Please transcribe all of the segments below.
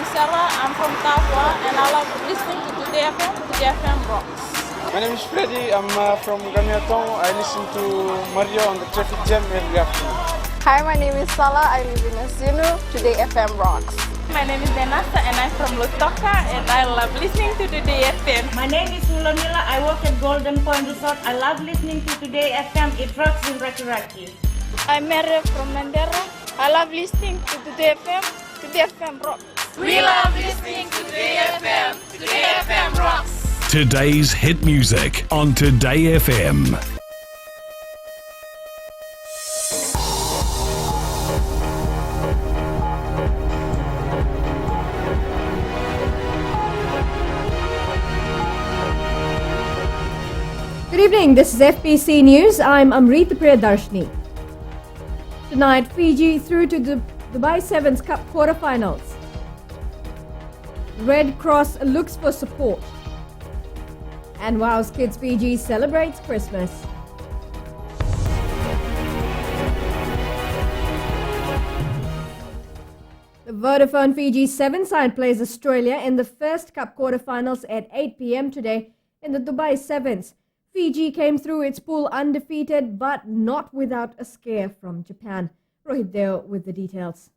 I'm Sarah, I'm from Tafwa, and I love listening to Today FM. Today FM rocks. My name is Freddy, I'm from Gamiatong. I listen to Mario on the traffic jam every afternoon. Hi, my name is Salah, I live in Asinu. Today FM rocks. My name is Denasa and I'm from Lutoka and I love listening to Today FM. My name is Mulamila, I work at Golden Point Resort. I love listening to Today FM, it rocks in Raki. I'm Mary from Mandera. I love listening to Today FM. Today FM rocks. We love listening to Today FM. Today FM rocks. Today's hit music on Today FM. Good evening, this is FBC News. I'm Amrita Priyadarshini. Tonight, Fiji through to the Dubai Sevens Cup quarterfinals. Red Cross looks for support. And Wow's Kids Fiji celebrates Christmas. The Vodafone Fiji 7 side plays Australia in the first Cup quarterfinals at 8 p.m. today in the Dubai Sevens. Fiji came through its pool undefeated, but not without a scare from Japan. Rohit Deo with the details.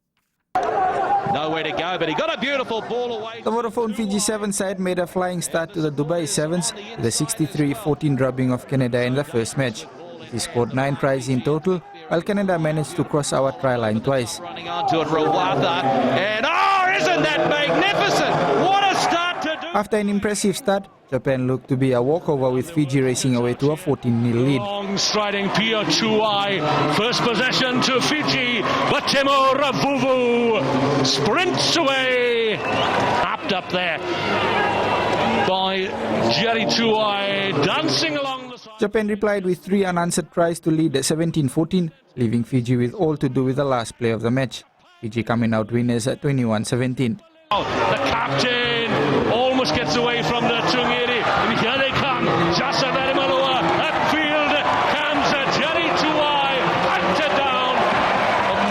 Nowhere to go, but he got a beautiful ball away. The Vodafone Fiji 7 side made a flying start to the Dubai Sevens with a 63-14 drubbing of Canada in the first match. He scored 9 tries in total, while Canada managed to cross our try line twice. Running onto it, Rawatha, and oh, isn't that magnificent? What a start to do! After an impressive start, Japan looked to be a walkover with Fiji racing away to a 14-0 lead. Long striding Pia Chuai, first possession to Fiji, but Timur Vuvu sprints away, tapped up there by Jerry Chuai, dancing along the side. Japan replied with 3 unanswered tries to lead 17-14, leaving Fiji with all to do with the last play of the match. Fiji coming out winners at 21-17. The captain almost gets away from the Tungiri, and here they come. Jasa Verimalua upfield comes Jerry Tuai, hacked it down.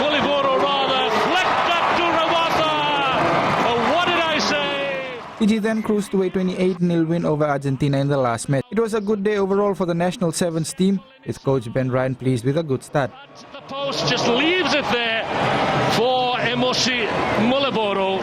Mulivoro rather flicked up to Rawatha. What did I say? Fiji then cruised to a 28-0 win over Argentina in the last match. It was a good day overall for the national sevens team, with coach Ben Ryan pleased with a good start. The post just leaves it there for Emosi Mulivoro.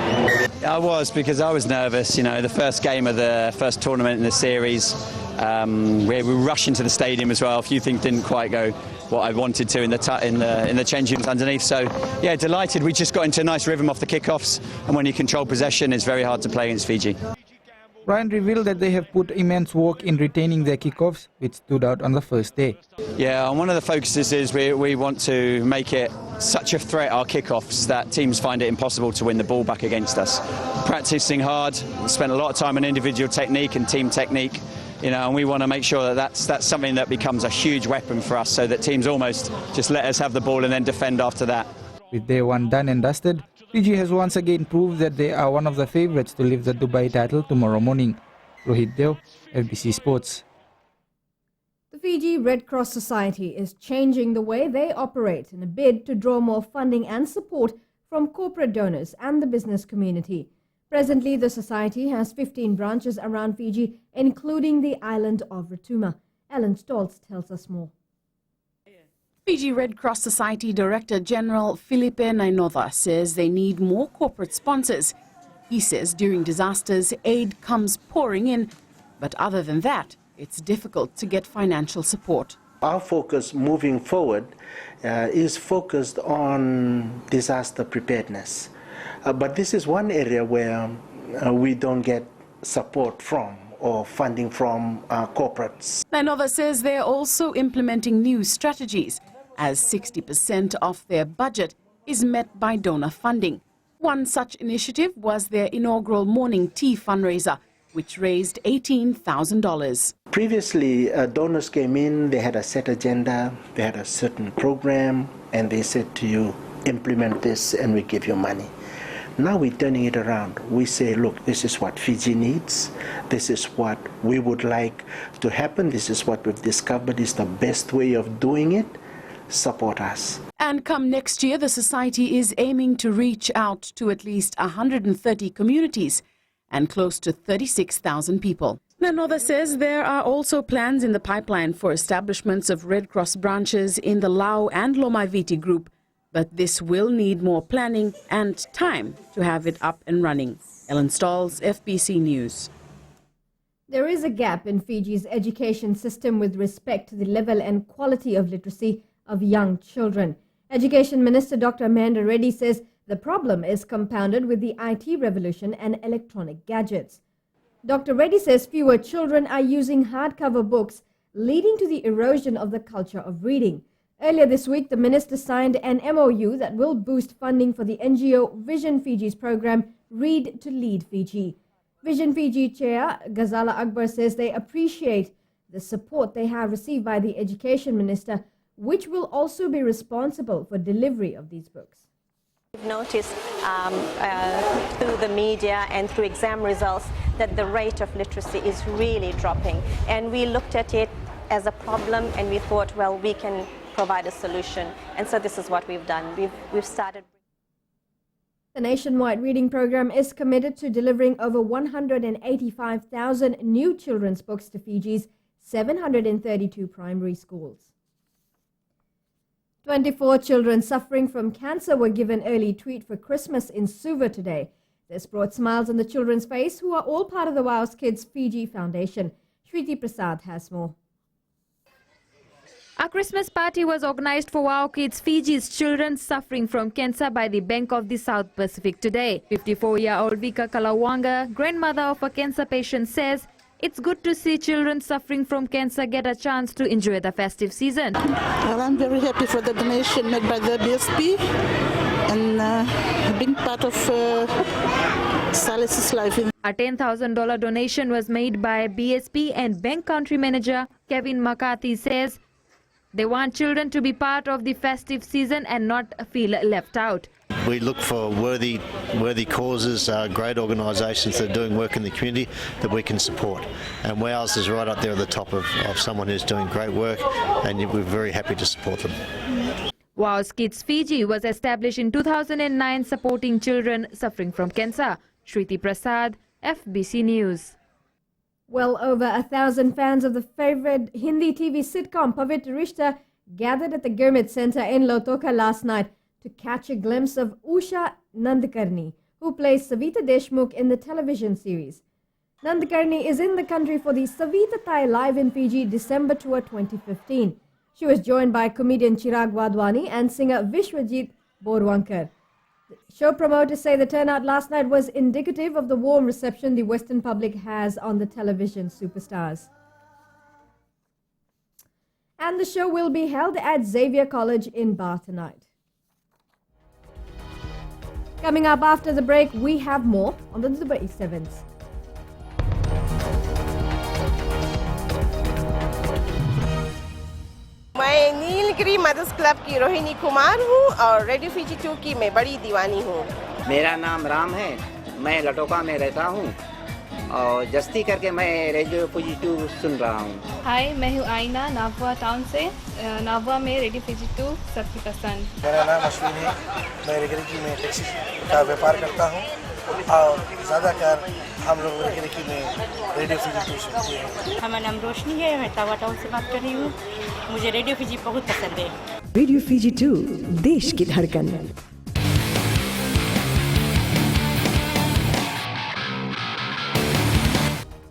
I was, because I was nervous. You know, the first game of the first tournament in the series, we were rushing to the stadium as well. A few things didn't quite go what I wanted to in the change rooms underneath. So yeah, delighted. We just got into a nice rhythm off the kickoffs, and when you control possession, it's very hard to play against Fiji. Ryan revealed that they have put immense work in retaining their kickoffs, which stood out on the first day. Yeah, and one of the focuses is we want to make it such a threat, our kickoffs, that teams find it impossible to win the ball back against us. Practicing hard, spent a lot of time on individual technique and team technique, you know, and we want to make sure that that's something that becomes a huge weapon for us, so that teams almost just let us have the ball and then defend after that. With day one done and dusted, Fiji has once again proved that they are one of the favourites to lift the Dubai title tomorrow morning. Rohit Deo, FBC Sports. The Fiji Red Cross Society is changing the way they operate in a bid to draw more funding and support from corporate donors and the business community. Presently, the society has 15 branches around Fiji, including the island of Rotuma. Alan Stoltz tells us more. Fiji Red Cross Society Director General Felipe Nainova says they need more corporate sponsors. He says during disasters, aid comes pouring in, but other than that, it's difficult to get financial support. Our focus moving forward is focused on disaster preparedness. But this is one area where we don't get support from or funding from corporates. Nainova says they're also implementing new strategies, as 60% of their budget is met by donor funding. One such initiative was their inaugural morning tea fundraiser, which raised $18,000. Previously, donors came in, they had a set agenda, they had a certain program, and they said to you, implement this and we give you money. Now we're turning it around. We say, look, this is what Fiji needs. This is what we would like to happen. This is what we've discovered is the best way of doing it. Support us. And come next year, the society is aiming to reach out to at least 130 communities and close to 36,000 people. Nanotha says there are also plans in the pipeline for establishments of Red Cross branches in the Lao and Lomaiviti group, but this will need more planning and time to have it up and running. Ellen Stalls, FBC News. There is a gap in Fiji's education system with respect to the level and quality of literacy of young children. Education Minister Dr. Amanda Reddy says the problem is compounded with the IT revolution and electronic gadgets. Dr. Reddy says fewer children are using hardcover books, leading to the erosion of the culture of reading. Earlier this week, the minister signed an MOU that will boost funding for the NGO Vision Fiji's program Read to Lead Fiji. Vision Fiji Chair Ghazala Akbar says they appreciate the support they have received by the Education Minister, which will also be responsible for delivery of these books. We've noticed through the media and through exam results that the rate of literacy is really dropping. And we looked at it as a problem and we thought, well, we can provide a solution. And so this is what we've done. We've started. The nationwide reading program is committed to delivering over 185,000 new children's books to Fiji's 732 primary schools. 24 children suffering from cancer were given early treat for Christmas in Suva today. This brought smiles on the children's face, who are all part of the WOW's Kids Fiji Foundation. Shriti Prasad has more. A Christmas party was organized for WOW Kids Fiji's children suffering from cancer by the Bank of the South Pacific today. 54-year-old Vika Kalawanga, grandmother of a cancer patient, says it's good to see children suffering from cancer get a chance to enjoy the festive season. Well, I'm very happy for the donation made by the BSP and being part of Silas's life. A $10,000 donation was made by BSP, and bank country manager Kevin McCarthy says they want children to be part of the festive season and not feel left out. We look for worthy causes, great organisations that are doing work in the community that we can support. And WOW's is right up there at the top of someone who's doing great work, and we're very happy to support them. WOW's Kids Fiji was established in 2009 supporting children suffering from cancer. Shriti Prasad, FBC News. Well over 1,000 fans of the favorite Hindi TV sitcom Pavitra Rishta gathered at the Gurmit Centre in Lautoka last night to catch a glimpse of Usha Nandakarni, who plays Savita Deshmukh in the television series. Nandakarni is in the country for the Savita Thai Live in Fiji December tour 2015. She was joined by comedian Chirag Wadhwani and singer Vishwajit Borwankar. Show promoters say the turnout last night was indicative of the warm reception the Western public has on the television superstars. And the show will be held at Xavier College in Bar tonight. Coming up after the break, we have more on the Dubai Sevens. मैं Nilgiri mother's club की रोहिणी कुमार हूँ और radio Fiji 2 की मैं बड़ी दीवानी हूँ। मेरा नाम राम है, मैं लटोका में रहता हूँ और जस्ती करके मैं रेडियो फीजी 2 सुन रहा हूँ। हाय, मैं हूँ आइना नाववा टाउन से। नाववा में रेडियो फीजी 2 सबकी पसंद। मेरा नाम अश्विनी है, मैं रेगिरिकी में टैक्सी का व्यापार करता हूँ और ज़्यादातर हम लोग रेगिरिकी में रेडियो फीजी 2 सुनते हैं। हमारा नाम रोशनी है, मैं तावा टाउन से बात कर रही हूँ। मुझे रेडियो फीजी बहुत पसंद है। रेडियो फीजी 2 देश की धड़कन।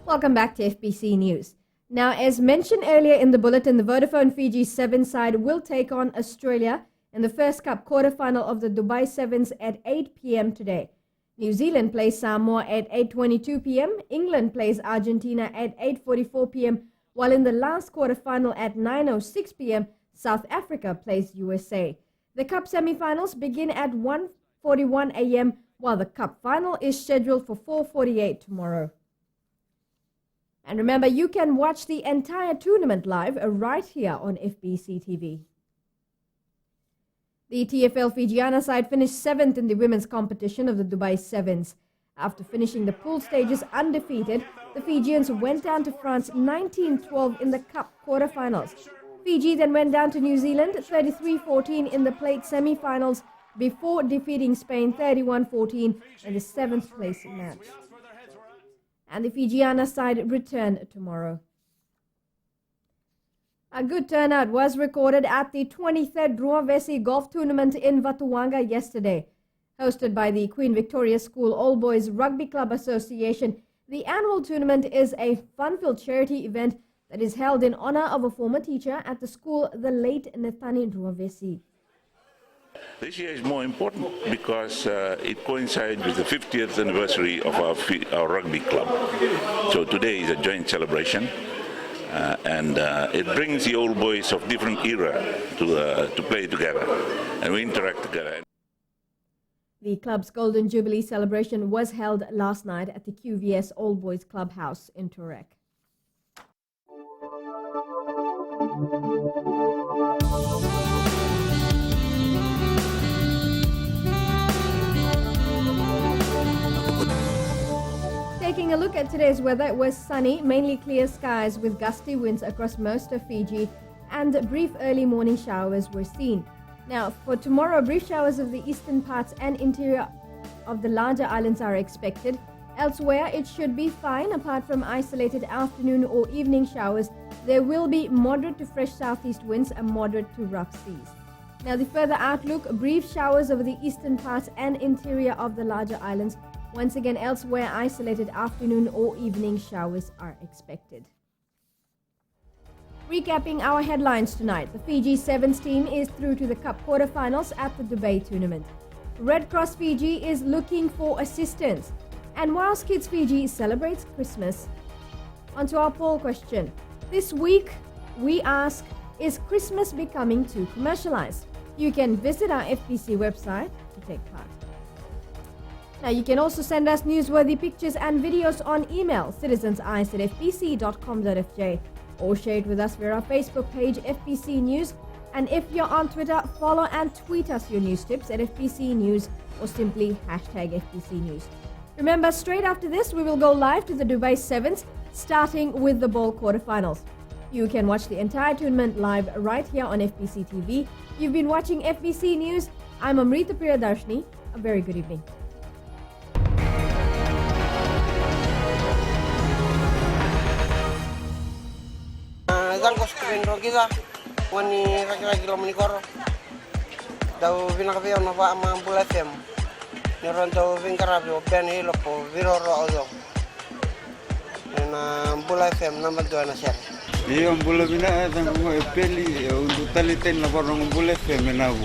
Welcome back to FBC News. Now, as mentioned earlier in the bulletin, the Vodafone Fiji 7 side will take on Australia in the first Cup quarter-final of the Dubai Sevens at 8 p.m. today. New Zealand plays Samoa at 8:22 p.m. England plays Argentina at 8:44 p.m. While in the last quarter-final at 9:06 p.m., South Africa plays USA. The Cup semi-finals begin at 1:41 a.m., while the Cup final is scheduled for 4:48 tomorrow. And remember, you can watch the entire tournament live right here on FBC TV. The TFL Fijiana side finished 7th in the women's competition of the Dubai Sevens. After finishing the pool stages undefeated, the Fijians went down to France 19-12 in the Cup quarterfinals. Fiji then went down to New Zealand 33-14 in the plate semi-finals before defeating Spain 31-14 in the 7th place match. And the Fijiana side return tomorrow. A good turnout was recorded at the 23rd Ruavesi Golf Tournament in Vatuanga yesterday. Hosted by the Queen Victoria School All Boys Rugby Club Association, the annual tournament is a fun-filled charity event that is held in honor of a former teacher at the school, the late Nathani Ruavesi. This year is more important because it coincides with the 50th anniversary of our rugby club. So today is a joint celebration, and it brings the old boys of different era to play together, and we interact together. The club's Golden Jubilee celebration was held last night at the QVS All Boys Clubhouse in Turek. Taking a look at today's weather, it was sunny, mainly clear skies with gusty winds across most of Fiji, and brief early morning showers were seen. Now, for tomorrow, brief showers of the eastern parts and interior of the larger islands are expected. Elsewhere, it should be fine apart from isolated afternoon or evening showers. There will be moderate to fresh southeast winds and moderate to rough seas. Now, the further outlook, brief showers over the eastern parts and interior of the larger islands. Once again, elsewhere, isolated afternoon or evening showers are expected. Recapping our headlines tonight, the Fiji Sevens team is through to the Cup quarterfinals at the Dubai tournament. Red Cross Fiji is looking for assistance. And whilst Kids Fiji celebrates Christmas, onto our poll question. This week, we ask, is Christmas becoming too commercialized? You can visit our FBC website to take part. Now, you can also send us newsworthy pictures and videos on email, citizenseyes@fbc.com.fj, or share it with us via our Facebook page, FBC News. And if you're on Twitter, follow and tweet us your news tips at FBC News or simply #FBC News. Remember, straight after this, we will go live to the Dubai Sevens, starting with the ball quarterfinals. You can watch the entire tournament live right here on FBC TV. You've been watching FBC News. I'm Amrita Priyadarshini. A very good evening. Zangkos kendo kita wani kaki-kaki lo menikoro. Dau pinakapio na pa ang Bula FM. Niron tau pinkarapio piani lopo viroro ozo. Na Bula FM nama dua na share. Iyo Bula bina tangko peli untuk taliten na parang Bula FM na bu.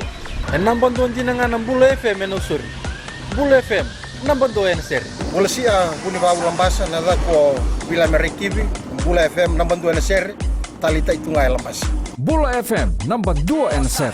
Enam bantuan jinangan Bula FM na usur. Bula FM enam bantuan share. Bula sia puni ba ulambasa na ko bila merikibi Bula FM enam bantuan share. Talita itu nggak lepas. Bula FM number 2 and share.